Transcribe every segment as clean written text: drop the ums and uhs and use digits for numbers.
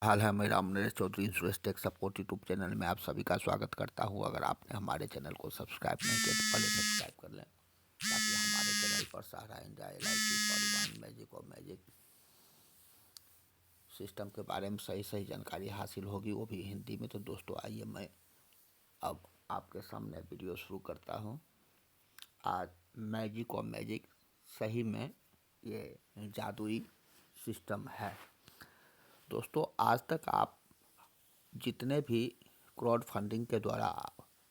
हाल है मैं Ram Naresh Chaudhary insurance tech support YouTube channel में आप सभी का स्वागत करता हूं। अगर आपने हमारे चैनल को सब्सक्राइब नहीं किया तो पहले सब्सक्राइब कर लें ताकि हमारे चैनल पर सहारा इंडिया LIC परिवहन मैजिक और मैजिक सिस्टम के बारे में सही सही जानकारी हासिल होगी, वो भी हिंदी में। तो दोस्तों आइए मैं अब आपके सामने वीडियो शुरू करता हूँ। आज मैजिक और मैजिक सही में ये जादुई सिस्टम है। दोस्तों आज तक आप जितने भी क्राउड फंडिंग के द्वारा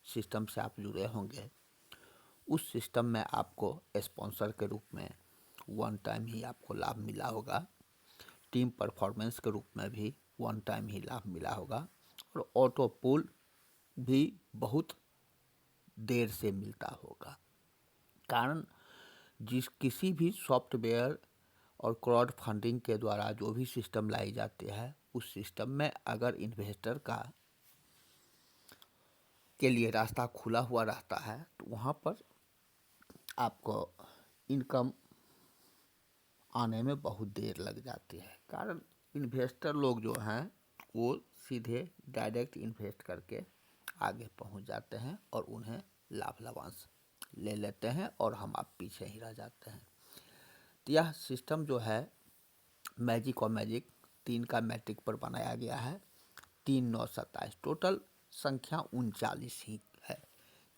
सिस्टम से आप जुड़े होंगे, उस सिस्टम में आपको स्पॉन्सर के रूप में वन टाइम ही आपको लाभ मिला होगा। टीम परफॉर्मेंस के रूप में भी वन टाइम ही लाभ मिला होगा और ऑटो पुल भी बहुत देर से मिलता होगा। कारण किसी भी सॉफ्टवेयर और क्राउड फंडिंग के द्वारा जो भी सिस्टम लाई जाती है, उस सिस्टम में अगर इन्वेस्टर के लिए रास्ता खुला हुआ रहता है तो वहाँ पर आपको इनकम आने में बहुत देर लग जाती है। कारण इन्वेस्टर लोग जो हैं वो सीधे डायरेक्ट इन्वेस्ट करके आगे पहुंच जाते हैं और उन्हें लाभांश ले लेते हैं और हम आप पीछे ही रह जाते हैं। तो यह सिस्टम जो है मैजिक और मैजिक 3 का मैट्रिक पर बनाया गया है। 3 9 27 टोटल संख्या 39 ही है।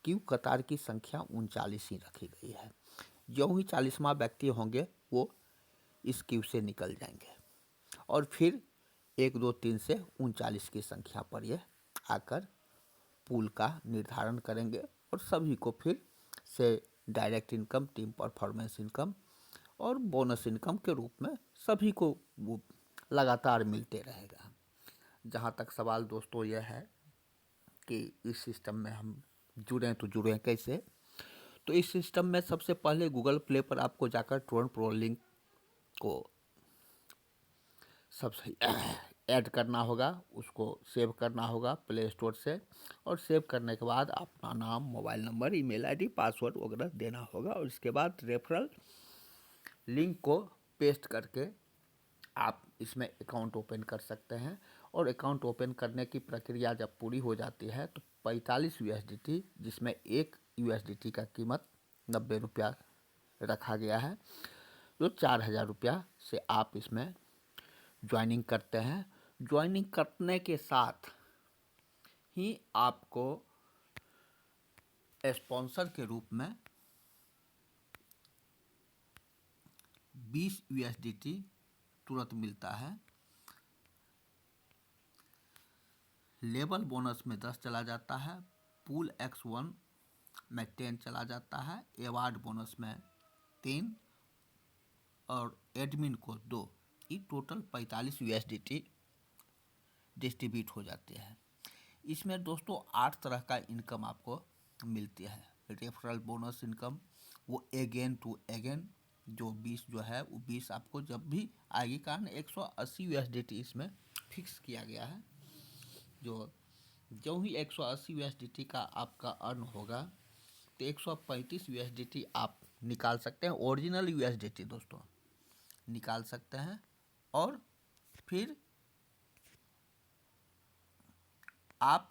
क्यू कतार की संख्या 39 ही रखी गई है। जो ही 40वां व्यक्ति होंगे वो इस क्यू से निकल जाएंगे और फिर 1 2 3 से 39 की संख्या पर ये आकर पूल का निर्धारण करेंगे और सभी को फिर से direct income, team performance income और बोनस इनकम के रूप में सभी को वो लगातार मिलते रहेगा। जहाँ तक सवाल दोस्तों यह है कि इस सिस्टम में हम जुड़ें तो जुड़ें कैसे। तो इस सिस्टम में सबसे पहले गूगल प्ले पर आपको जाकर टोरेंट प्रो लिंक को सबसे ऐड करना होगा, उसको सेव करना होगा प्ले स्टोर से और सेव करने के बाद अपना नाम, mobile number, email ID, password वगैरह देना होगा और इसके बाद रेफरल लिंक को पेस्ट करके आप इसमें अकाउंट ओपन कर सकते हैं। और अकाउंट ओपन करने की प्रक्रिया जब पूरी हो जाती है तो 45 USDT, जिसमें एक USDT का कीमत 90 रुपया रखा गया है, जो 4000 रुपया से आप इसमें ज्वाइनिंग करते हैं। ज्वाइनिंग करने के साथ ही आपको स्पॉन्सर के रूप में 20 USDT तुरंत मिलता है। लेवल बोनस में 10 चला जाता है, पूल X1 में 10 चला जाता है, एवार्ड बोनस में 3 और एडमिन को 2। ये टोटल 45 USDT डिस्ट्रीब्यूट हो जाते हैं। इसमें दोस्तों 8 तरह का इनकम आपको मिलती है। रेफरल बोनस इनकम वो अगेन टू अगेन जो 20 जो है वो 20 आपको जब भी आएगी। कारण 180 USDT इसमें फिक्स किया गया है। जो ही 180 USDT का आपका अर्न होगा तो 135 USDT आप निकाल सकते हैं। ओरिजिनल USDT दोस्तों निकाल सकते हैं और फिर आप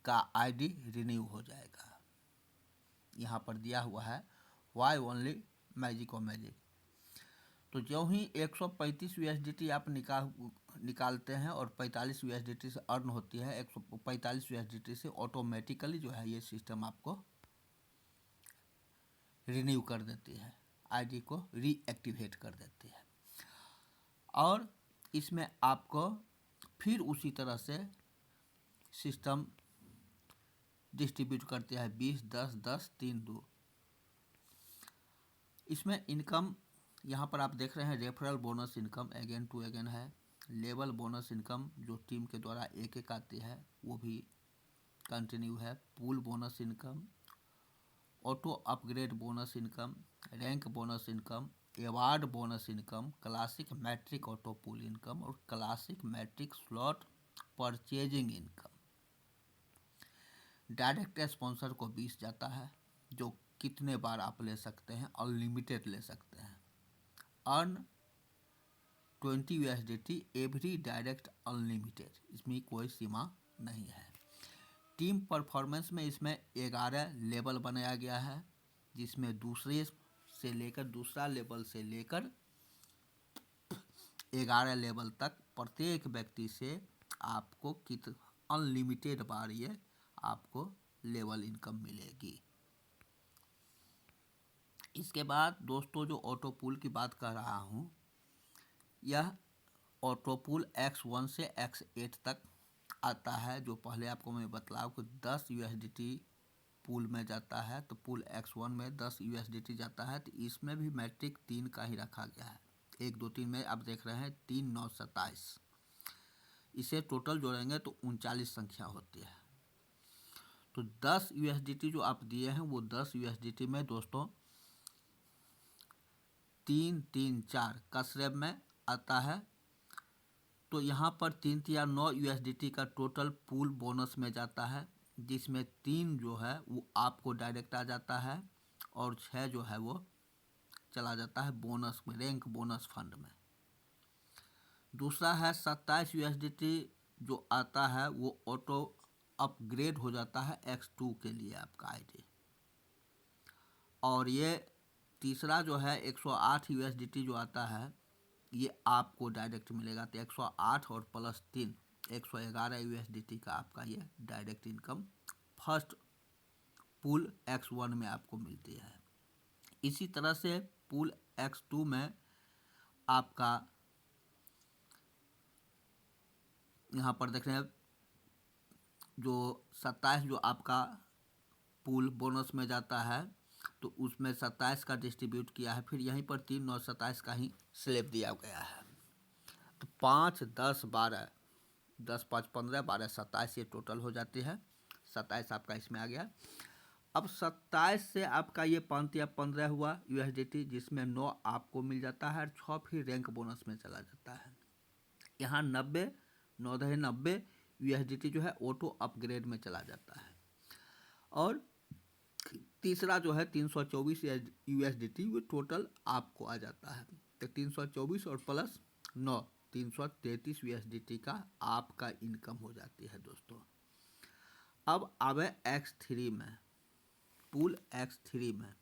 का आईडी रिन्यू हो जाएगा। यहाँ पर दिया हुआ है वाई ओनली मैजिक और मैजिक। तो जो ही 135 USDT आप निकालते हैं और 45 USDT से अर्न होती है, 145 USDT से ऑटोमेटिकली जो है ये सिस्टम आपको रिन्यू कर देती है, आईडी को रीएक्टिवेट कर देती है। और इसमें आपको फिर उसी तरह से सिस्टम डिस्ट्रीब्यूट करते हैं 20 10 10 3 2। इसमें इनकम यहाँ पर आप देख रहे हैं। Referral bonus income again to again है। लेवल बोनस इनकम जो टीम के द्वारा एक एक आती है वो भी कंटिन्यू है। Pool bonus income, auto upgrade bonus income, rank bonus income, award bonus income, classic matrix auto pool income और classic matrix slot purchasing income. Direct sponsor को 20 जाता है, जो कितने बार आप ले सकते हैं, अनलिमिटेड ले सकते हैं। Earn 20 USDT every direct unlimited, इसमें कोई सीमा नहीं है। टीम परफॉर्मेंस में इसमें 11 लेवल बनाया गया है, जिसमें दूसरा लेवल से लेकर 11 लेवल तक प्रत्येक व्यक्ति से आपको अनलिमिटेड बार ये आपको लेवल इनकम मिलेगी। इसके बाद दोस्तों जो ऑटो पूल की बात कर रहा हूँ, यह ऑटो पूल X1 से X8 तक आता है। जो पहले आपको मैं बतलाऊँ कि 10 USDT पूल में जाता है, तो पूल X1 में 10 USDT जाता है। तो इसमें भी मैट्रिक 3 का ही रखा गया है। 1 2 3 में आप देख रहे हैं 3 9 27, इसे टोटल जोड़ेंगे तो 39 संख्या होती है। तो 10 USDT जो आप दिए हैं वो 10 USDT में दोस्तों 3 3 4 का श्रेय में आता है। तो यहाँ पर 3 3 9 USDT का टोटल पूल बोनस में जाता है, जिसमें 3 जो है वो आपको डायरेक्ट आ जाता है और 6 जो है वो चला जाता है बोनस में, रैंक बोनस फंड में। दूसरा है 27 USDT जो आता है वो ऑटो अपग्रेड हो जाता है X2 के लिए आपका आईडी। और ये तीसरा जो है 108 USDT जो आता है ये आपको डायरेक्ट मिलेगा। तो 108 और प्लस 3 111 USDT का आपका ये direct income first pool X1 में आपको मिलती है। इसी तरह से पूल X2 में आपका यहाँ पर देख रहे हैं जो 27 जो आपका पूल बोनस में जाता है, तो उसमें 27 का डिस्ट्रीब्यूट किया है। फिर यहीं पर 3 9 27 का ही स्लैब दिया गया है। तो 5 10 12 10 5 15 12 27 ये टोटल हो जाती है। 27 आपका इसमें आ गया। अब 27 से आपका ये 5 या 15 हुआ USDT, जिसमें 9 आपको मिल जाता है और 6 फिर रैंक बोनस में चला जाता है। यहाँ 90 9 USDT जो है ऑटो अपग्रेड में चला जाता है। और तीसरा जो है 324 USDT वो टोटल आपको आ जाता है। तो 324 और प्लस 9 333 USDT का आपका इनकम हो जाती है दोस्तों। अब आवे X3 में, पूल X3 में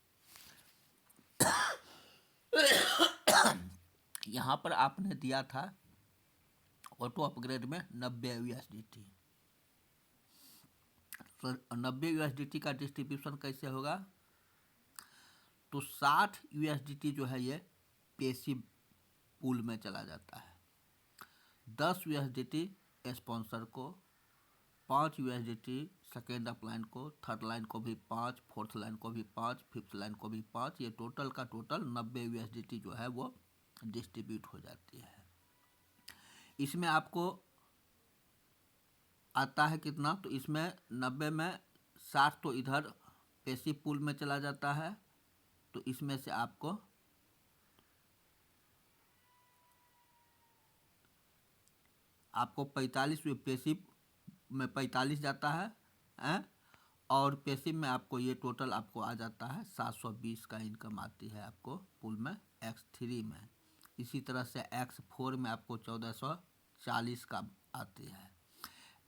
यहाँ पर आपने दिया था ऑटो अपग्रेड में 90 USDT। तो 90 USDT का डिस्ट्रीब्यूशन कैसे होगा? तो 60 USDT जो है ये पेसिव पूल में चला जाता है, 10 USDT स्पॉन्सर को, 5 USDT सेकेंड अप लाइन को, थर्ड लाइन को भी 5, फोर्थ लाइन को भी 5, फिफ्थ लाइन को भी 5। ये टोटल का टोटल 90 USDT जो है वो डिस्ट्रीब्यूट हो जाती है। इसमें आपको आता है कितना? तो इसमें 90 में 60 तो इधर पेसिव पूल में चला जाता है, तो इसमें से आपको आपको 45 पेसिव में 45 जाता है और पेसिव में आपको ये टोटल आपको आ जाता है 720 का इनकम आती है आपको पूल में X3 में। इसी तरह से X4 में आपको 1440 का आती है।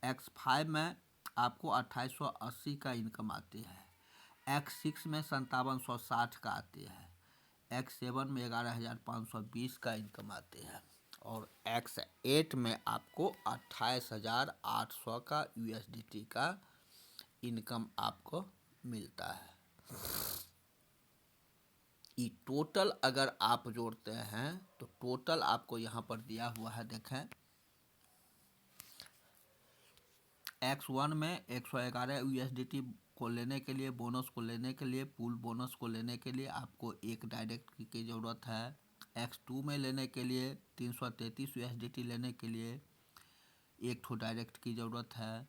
X5 में आपको 2880 का इनकम आती है। X6 में 5760 का आती है। X7 में 11520 का इनकम आती है। और X8 में आपको 28800 का USDT का इनकम आपको मिलता है। ये टोटल अगर आप जोड़ते हैं तो टोटल आपको यहाँ पर दिया हुआ है, देखें X1 में 111 USDT को लेने के लिए, बोनस को लेने के लिए, पूल बोनस को लेने के लिए आपको एक डायरेक्ट की ज़रूरत है। X2 में लेने के लिए 333 USDT लेने के लिए एक ठो डायरेक्ट की ज़रूरत है,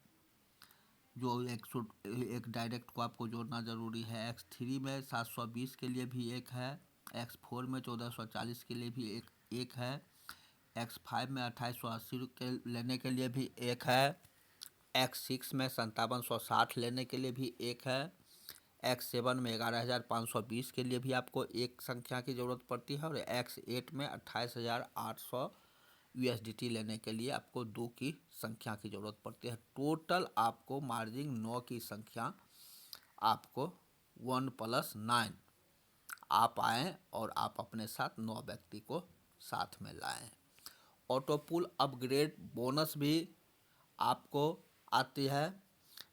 जो एक डायरेक्ट को आपको जोड़ना ज़रूरी है। X3 में 720 के लिए भी एक है। X4 में 1440 के लिए भी एक है। X5 में 2880 के लेने के लिए भी एक है। X6 में 5760 लेने के लिए भी एक है। X7 में 11520 के लिए भी आपको एक संख्या की ज़रूरत पड़ती है। और X8 में 28800 यूएसडीटी लेने के लिए आपको 2 की संख्या की ज़रूरत पड़ती है। टोटल आपको मार्जिन 9 की संख्या आपको 1 + 9 आप आएँ और आप अपने साथ 9 व्यक्ति को साथ में लाएं। ऑटो पुल अपग्रेड बोनस भी आपको आती है,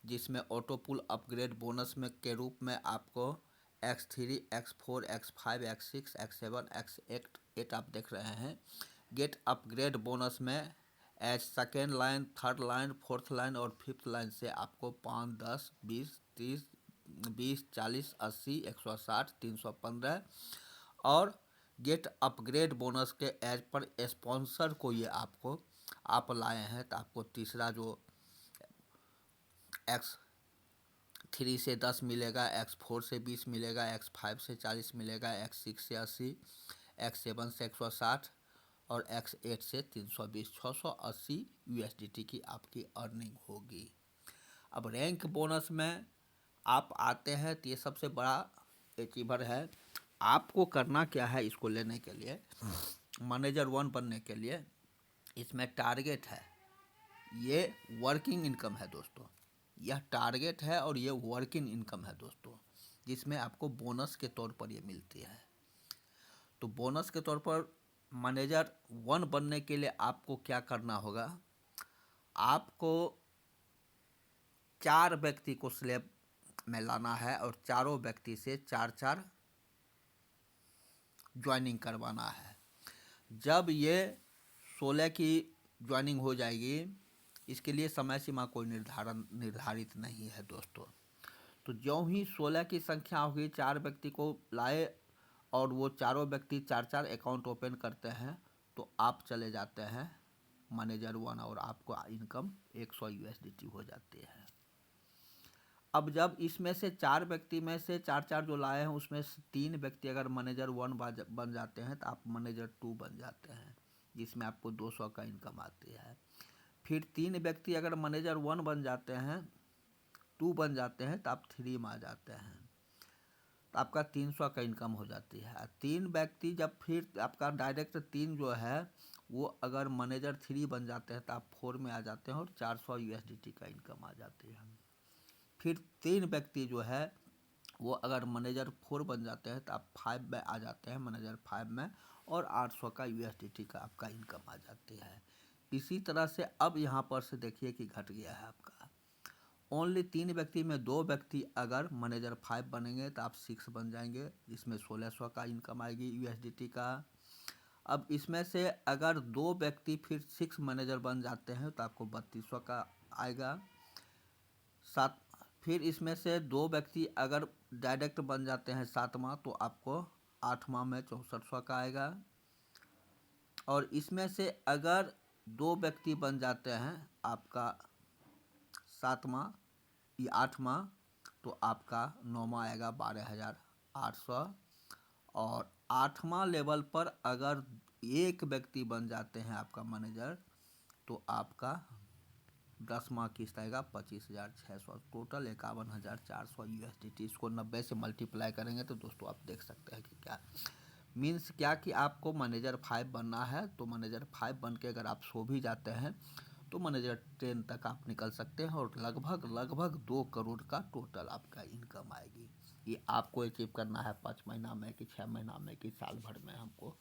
जिसमें ऑटो पुल अपग्रेड बोनस में के रूप में आपको X3, X4, X5, X6, X7, X8 आप देख रहे हैं। गेट अपग्रेड बोनस में as second line, third line, fourth line और फिफ्थ लाइन से आपको 5, 10, 20, 30, 20, 40, 80, 160, 315 और गेट अपग्रेड बोनस के एज पर स्पॉन्सर को ये आपको आप लाए हैं तो आपको तीसरा जो X3 से 10 मिलेगा, X4 से 20 मिलेगा, X5 से 40 मिलेगा, X6 से 80, X7 से 160 और X8 से 320, 680 यूएसडीटी की आपकी अर्निंग होगी। अब रैंक बोनस में आप आते हैं तो ये सबसे बड़ा अचीवर है। आपको करना क्या है इसको लेने के लिए, मैनेजर 1 बनने के लिए इसमें टारगेट है, ये वर्किंग इनकम है दोस्तों, यह टारगेट है और ये वर्किंग इनकम है दोस्तों, जिसमें आपको बोनस के तौर पर ये मिलती है। तो बोनस के तौर पर मैनेजर 1 बनने के लिए आपको क्या करना होगा, आपको 4 व्यक्ति को स्लैब में लाना है और चारों व्यक्ति से 4-4 ज्वाइनिंग करवाना है। जब ये 16 की ज्वाइनिंग हो जाएगी, इसके लिए समय सीमा कोई निर्धारित नहीं है दोस्तों। तो ज्यों ही 16 की संख्या होगी, 4 व्यक्ति को लाए और वो चारों व्यक्ति 4-4 अकाउंट ओपन करते हैं तो आप चले जाते हैं मैनेजर 1 और आपको इनकम 100 यूएसडीटी हो जाती है। अब जब इसमें से 4 व्यक्ति में से 4-4 जो लाए हैं उसमें से 3 व्यक्ति अगर मैनेजर 1 बन जाते हैं तो आप मैनेजर 2 बन जाते हैं, जिसमें आपको 200 का इनकम आती है। फिर 3 व्यक्ति अगर मैनेजर 1 बन जाते हैं, 2 बन जाते हैं तो आप 3 में आ जाते हैं, तो आपका 300 का इनकम हो जाती है। 3 व्यक्ति जब फिर आपका डायरेक्ट 3 जो है वो अगर मैनेजर 3 बन जाते हैं तो आप 4 में आ जाते हैं और 400 यूएसडीटी का इनकम आ जाती है। फिर 3 व्यक्ति जो है वो अगर मैनेजर 4 बन जाते हैं तो आप 5 में आ जाते हैं, मैनेजर 5 में, और 800 का यूएसडीटी का आपका इनकम आ जाती है। इसी तरह से अब यहाँ पर से देखिए कि घट गया है आपका, ओनली 3 व्यक्ति में 2 व्यक्ति अगर मैनेजर 5 बनेंगे तो आप 6 बन जाएंगे, जिसमें 1600 का इनकम आएगी यूएसडीटी का। अब इसमें से अगर 2 व्यक्ति फिर 6 मैनेजर बन जाते हैं तो आपको 3200 का आएगा। फिर इसमें से 2 व्यक्ति अगर डायरेक्ट बन जाते हैं 7वां तो आपको 8वां में 6400 का आएगा। और इसमें से अगर 2 व्यक्ति बन जाते हैं आपका 7वां या 8वां तो आपका 9वां आएगा 12800। और 8वां लेवल पर अगर 1 व्यक्ति बन जाते हैं आपका मैनेजर तो आपका 10वां किस्त आएगा 25,600, टोटल 51,400 यूएसडीटी। इसको 90 से मल्टीप्लाई करेंगे तो दोस्तों आप देख सकते हैं कि क्या मीन्स क्या कि आपको मैनेजर 5 बनना है। तो मैनेजर 5 बन के अगर आप सो भी जाते हैं तो मैनेजर 10 तक आप निकल सकते हैं और लगभग 2 करोड़ का टोटल आपका इनकम आएगी। ये आपको अचीव करना है 5 महीना में कि 6 महीना में कि साल भर में हमको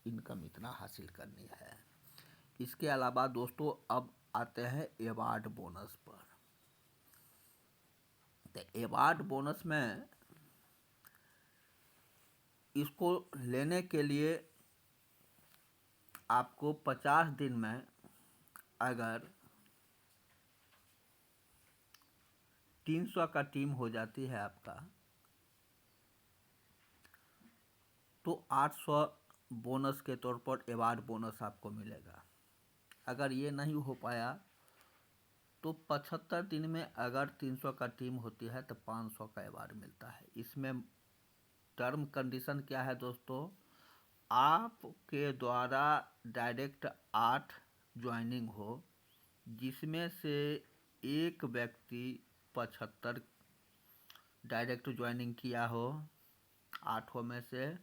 इनकम इतना हासिल करनी है। इसके अलावा दोस्तों अब आते हैं अवार्ड बोनस पर। तो अवार्ड बोनस में इसको लेने के लिए आपको 50 दिन में अगर 300 का टीम हो जाती है आपका तो 800 बोनस के तौर पर अवार्ड बोनस आपको मिलेगा। अगर ये नहीं हो पाया तो 75 दिन में अगर 300 का टीम होती है तो 500 का अवार्ड मिलता है। इसमें टर्म कंडीशन क्या है दोस्तों, आपके द्वारा डायरेक्ट 8 ज्वाइनिंग हो, जिसमें से एक व्यक्ति 75 डायरेक्ट ज्वाइनिंग किया हो 8 में से,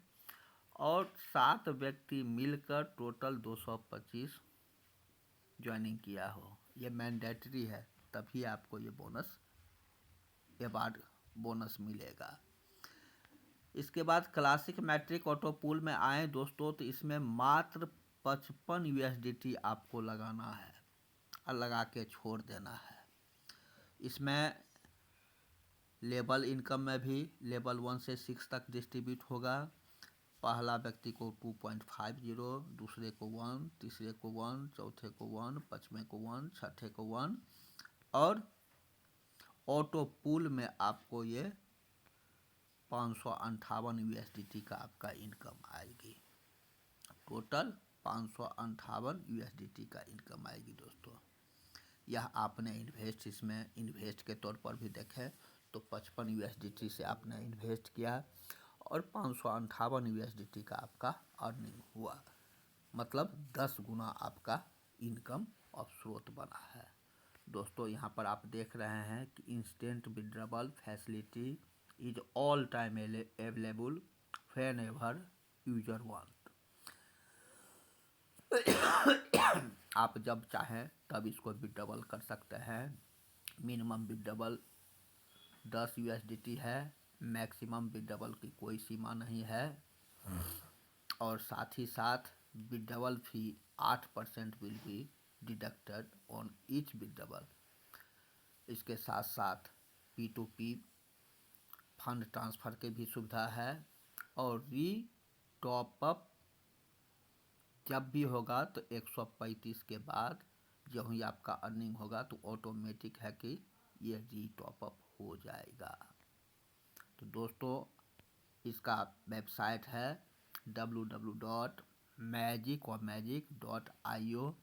और 7 व्यक्ति मिलकर टोटल 225 ज्वाइनिंग किया हो, ये मैंडेटरी है, तभी आपको ये बोनस अवार्ड बोनस मिलेगा। इसके बाद क्लासिक मैट्रिक ऑटो पूल में आए दोस्तों, तो इसमें मात्र 55 USDT आपको लगाना है और लगा के छोड़ देना है। इसमें लेवल इनकम में भी लेवल 1 से 6 तक डिस्ट्रीब्यूट होगा। पहला व्यक्ति को 2.50, दूसरे को 1, तीसरे को 1, चौथे को 1, पाँचवें को 1, छठे को 1, और ऑटो पूल में आपको ये 558 USDT का आपका इनकम आएगी। टोटल 558 USDT का इनकम आएगी दोस्तों। यह आपने इसमें इन्वेस्ट के तौर पर भी देखें तो 55 USDT से आपने इन्वेस्ट किया और 558 USDT का आपका अर्निंग हुआ, मतलब 10 गुना आपका इनकम और स्रोत बना है। दोस्तों यहाँ पर आप देख रहे हैं कि instant withdrawal facility is all time available when ever user want. आप जब चाहें तब इसको विड्रॉवल कर सकते हैं। मिनिमम विड्रॉवल 10 USDT है, मैक्सिमम विड्रॉवल की कोई सीमा नहीं है, और साथ ही साथ withdrawal fee 8% will be deducted on each withdrawal. इसके साथ साथ P2P फंड ट्रांसफ़र की भी सुविधा है, और री टॉपअप जब भी होगा तो 135 के बाद जब ही आपका अर्निंग होगा तो ऑटोमेटिक है कि ये री टॉपअप हो जाएगा। तो दोस्तों इसका वेबसाइट है www.magic.io।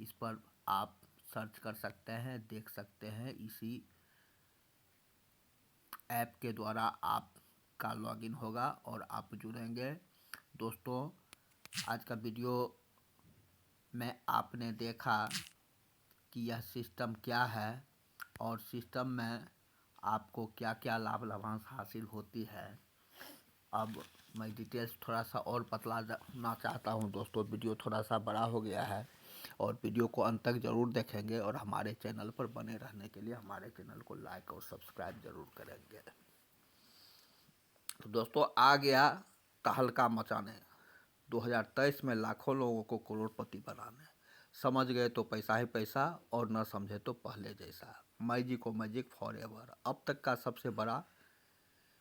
इस पर आप सर्च कर सकते हैं, देख सकते हैं। इसी ऐप के द्वारा आपका लॉगिन होगा और आप जुड़ेंगे। दोस्तों आज का वीडियो में आपने देखा कि यह सिस्टम क्या है और सिस्टम में आपको क्या क्या लाभांश हासिल होती है। अब मैं डिटेल्स थोड़ा सा और बतलाना चाहता हूं दोस्तों। वीडियो थोड़ा सा बड़ा हो गया है और वीडियो को अंत तक ज़रूर देखेंगे और हमारे चैनल पर बने रहने के लिए हमारे चैनल को लाइक और सब्सक्राइब ज़रूर करेंगे। तो दोस्तों आ गया तहलका मचाने, 2023 में लाखों लोगों को करोड़पति बनाने। समझ गए तो पैसा ही पैसा और न समझे तो पहले जैसा। मैजिक और मैजिक फॉर एवर। अब तक का सबसे बड़ा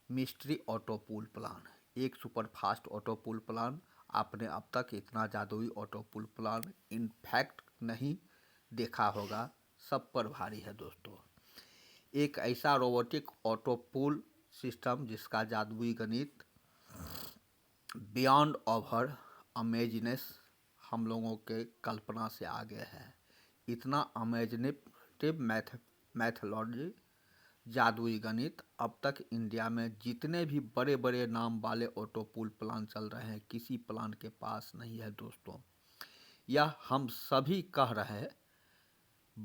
मिस्ट्री ऑटो पूल प्लान, एक super fast auto pool plan. आपने अब तक इतना जादुई ऑटो पूल प्लान इनफैक्ट नहीं देखा होगा, सब पर भारी है दोस्तों। एक ऐसा रोबोटिक ऑटो पूल सिस्टम जिसका जादुई गणित बियॉन्ड ओवर अमेजिनेस हम लोगों के कल्पना से आगे है। इतना अमेजिनेटिव मैथोलॉजी, जादुई गणित, अब तक इंडिया में जितने भी बड़े बड़े नाम वाले ऑटो पूल प्लान चल रहे हैं किसी प्लान के पास नहीं है दोस्तों। यह हम सभी कह रहे हैं,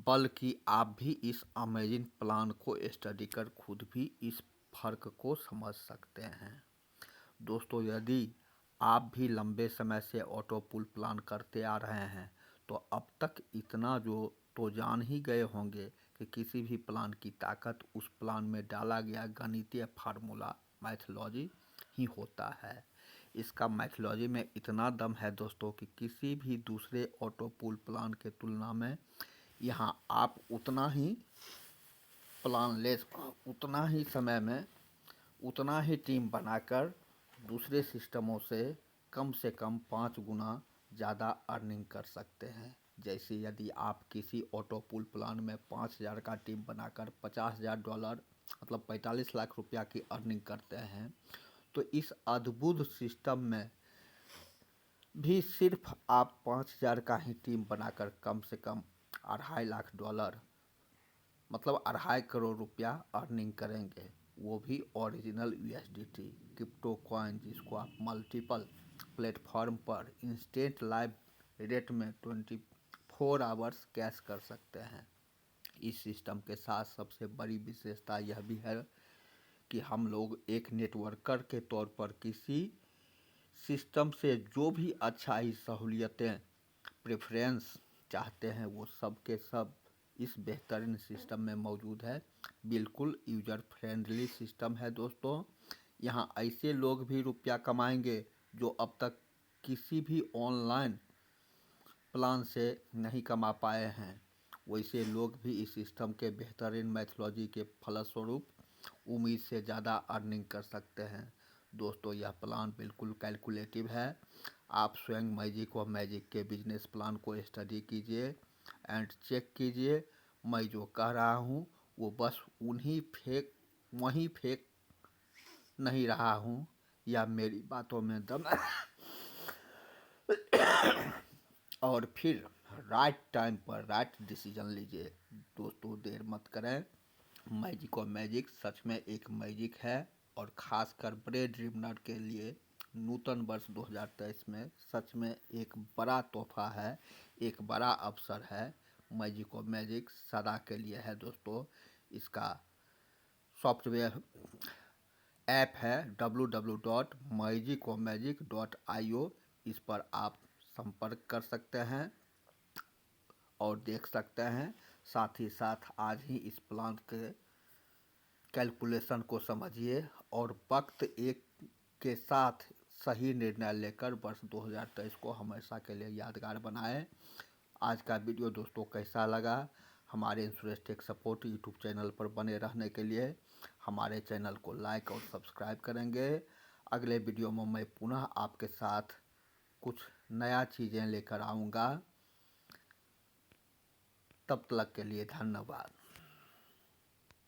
बल्कि आप भी इस अमेजिंग प्लान को स्टडी कर खुद भी इस फर्क को समझ सकते हैं। दोस्तों यदि आप भी लंबे समय से ऑटो पूल प्लान करते आ रहे हैं तो अब तक इतना जो तो जान ही गए होंगे कि किसी भी प्लान की ताकत उस प्लान में डाला गया गणितीय फार्मूला मैथोलॉजी ही होता है। इसका मैथोलॉजी में इतना दम है दोस्तों कि किसी भी दूसरे ऑटो पूल प्लान के तुलना में यहाँ आप उतना ही उतना ही समय में उतना ही टीम बनाकर दूसरे सिस्टमों से कम 5 गुना ज़्यादा अर्निंग कर सकते हैं। जैसे यदि आप किसी ऑटो पूल प्लान में 5,000 का टीम बनाकर $50,000 मतलब 45 लाख रुपया की अर्निंग करते हैं, तो इस अद्भुत सिस्टम में भी सिर्फ आप 5,000 का ही टीम बनाकर कम से कम $2.5 लाख मतलब 2.5 करोड़ रुपया अर्निंग करेंगे, वो भी ओरिजिनल USDT क्रिप्टो कॉइन, जिसको आप मल्टीपल प्लेटफॉर्म पर इंस्टेंट लाइव रेट में 24 आवर्स कैश कर सकते हैं। इस सिस्टम के साथ सबसे बड़ी विशेषता यह भी है कि हम लोग एक नेटवर्कर के तौर पर किसी सिस्टम से जो भी अच्छाई सहूलियतें प्रेफरेंस चाहते हैं वो सब के सब इस बेहतरीन सिस्टम में मौजूद है। बिल्कुल यूजर फ्रेंडली सिस्टम है दोस्तों। यहाँ ऐसे लोग भी रुपया कमाएंगे जो अब तक किसी भी ऑनलाइन प्लान से नहीं कमा पाए हैं। वैसे लोग भी इस सिस्टम के बेहतरीन मैथोलॉजी के फलस्वरूप उम्मीद से ज़्यादा अर्निंग कर सकते हैं। दोस्तों यह प्लान बिल्कुल कैलकुलेटिव है। आप स्वयं मैजिक व मैजिक के बिजनेस प्लान को स्टडी कीजिए एंड चेक कीजिए। मैं जो कह रहा हूँ वो बस वहीं फेक नहीं रहा हूँ, या मेरी बातों में दम और फिर राइट टाइम पर राइट डिसीजन लीजिए। दोस्तों देर मत करें। मैजिक और मैजिक सच में एक मैजिक है और ख़ासकर बड़े ड्रीम नर्ड के लिए नूतन वर्ष 2023 में सच में एक बड़ा तोहफा है, एक बड़ा अवसर है। मैजिक और मैजिक सदा के लिए है दोस्तों। इसका सॉफ्टवेयर ऐप है www.magicomagicio। इस पर आप संपर्क कर सकते हैं और देख सकते हैं। साथ ही साथ आज ही इस प्लान के कैलकुलेशन को समझिए और वक्त एक के साथ सही निर्णय लेकर वर्ष 2023 को हमेशा के लिए यादगार बनाएं। आज का वीडियो दोस्तों कैसा लगा? हमारे insurance tech support YouTube channel पर बने रहने के लिए हमारे चैनल को लाइक और सब्सक्राइब करेंगे। अगले वीडियो में मैं पुनः आपके साथ कुछ नया चीज़ें लेकर आऊँगा। तब तक के लिए धन्यवाद।